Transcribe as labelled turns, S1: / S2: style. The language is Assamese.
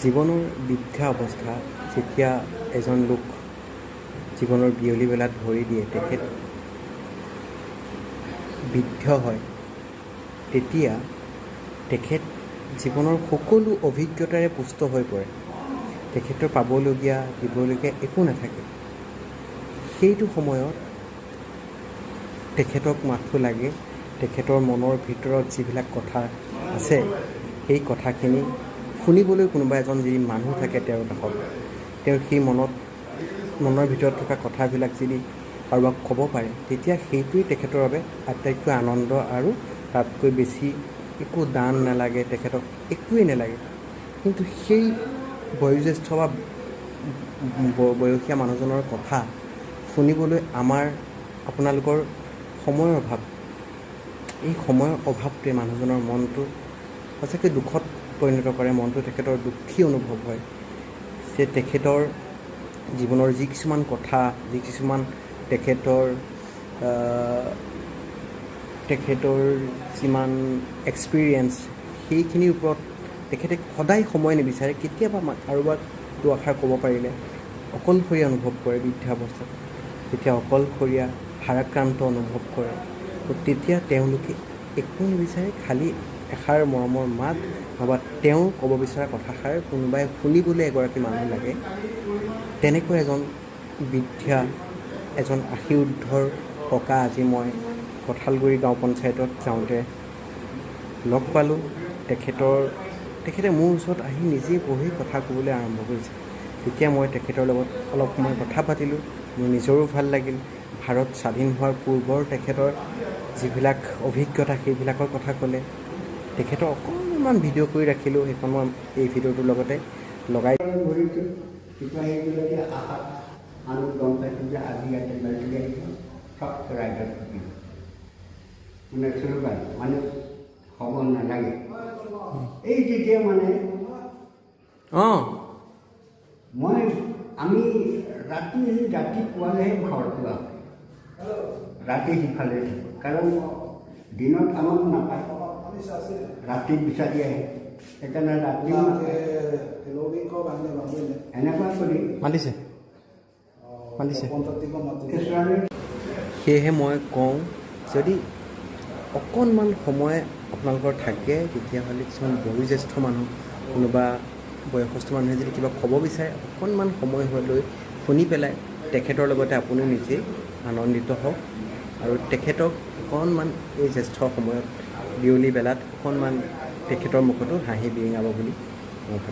S1: জীৱনৰ বৃদ্ধা অৱস্থা যেতিয়া এজন লোক জীৱনৰ বিয়লি বেলাত ভৰি দিয়ে, তেখেত বৃদ্ধ হয়, তেতিয়া তেখেত জীৱনৰ সকলো অভিজ্ঞতাৰে পুষ্ট হৈ পৰে। তেখেতৰ পাবলগীয়া দিবলগীয়া একো নাথাকে। সেইটো সময়ত তেখেতক মাথো লাগে তেখেতৰ মনৰ ভিতৰত যিবিলাক কথা আছে, সেই কথাখিনি শুনিবলৈ কোনোবা এজন যদি মানুহ থাকে তেওঁৰ কাষত, তেওঁৰ সেই মনৰ ভিতৰত থকা কথাবিলাক যদি কাৰোবাক ক'ব পাৰে, তেতিয়া সেইটোৱেই তেখেতৰ বাবে আটাইতকৈ আনন্দ, আৰু তাতকৈ বেছি একো দান নালাগে, তেখেতক একোৱেই নালাগে। কিন্তু সেই বয়োজ্যেষ্ঠ বা বয়সীয়া মানুহজনৰ কথা শুনিবলৈ আপোনালোকৰ সময়ৰ অভাৱ। এই সময়ৰ অভাৱটোৱে মানুহজনৰ মনটো সঁচাকৈ দুখত পৰিণত কৰে। মনটো তেখেতৰ দুখী অনুভৱ হয় যে তেখেতৰ জীৱনৰ যি কিছুমান কথা, যি কিছুমান তেখেতৰ যিমান এক্সপিৰিয়েঞ্চ, সেইখিনিৰ ওপৰত তেখেতে সদায় সময় নিবিচাৰে। কেতিয়াবা কাৰোবাক দুআষাৰ ক'ব পাৰিলে অকলশৰীয়া অনুভৱ কৰে। বৃদ্ধাৱস্থাত যেতিয়া অকলশৰীয়া ভাৰাক্ৰান্ত অনুভৱ কৰে, তেতিয়া তেওঁলোকে একো নিবিচাৰে, খালী এষাৰ মৰমৰ মাত বা তেওঁ ক'ব বিচৰা কথাষাৰ কোনোবাই শুনিবলৈ এগৰাকী মানুহ লাগে। তেনেকৈ এজন বৃদ্ধা, এজন ৮০ ঊৰ্ধৰ ককা আজি মই কঁঠালগুৰি গাঁও পঞ্চায়তত যাওঁতে লগ পালোঁ। তেখেতে মোৰ ওচৰত আহি নিজেই বহি কথা ক'বলৈ আৰম্ভ কৰিছে। তেতিয়া মই তেখেতৰ লগত অলপ সময় কথা পাতিলোঁ। মোৰ নিজৰো ভাল লাগিল। ভাৰত স্বাধীন হোৱাৰ পূৰ্বৰ তেখেতৰ যিবিলাক অভিজ্ঞতা, সেইবিলাকৰ কথা ক'লে। তেখেতৰ অকণমান ভিডিঅ' কৰি ৰাখিলোঁ, সেইখন মই এই ভিডিঅ'টোৰ লগতে লগাই
S2: হ'ব নালাগে। এই যেতিয়া আমি ৰাতি পুৱালেহে ঘৰটো আহোঁ, ৰাতি সিফালে থাকোঁ, কাৰণ দিনত আমাক নাপায়, ৰাতি বিচাৰি আহে। সেইকাৰণে ৰাতি এনেকুৱা কৰি
S1: মাতিছে। সেয়েহে মই কওঁ, যদি অকণমান সময় আপোনালোকৰ থাকে, তেতিয়াহ'লে কিছুমান বয়োজ্যেষ্ঠ মানুহ, কোনোবা বয়সস্থ মানুহে যদি কিবা ক'ব বিচাৰে, অকণমান সময় লৈ শুনি পেলাই তেখেতৰ লগতে আপুনি নিজেই আনন্দিত হওক, আৰু তেখেতক অকণমান এই জ্যেষ্ঠ সময়ত বিয়লি বেলাত অকণমান তেখেতৰ মুখতো হাঁহি বিৰিঙাব বুলি মই ভাবোঁ।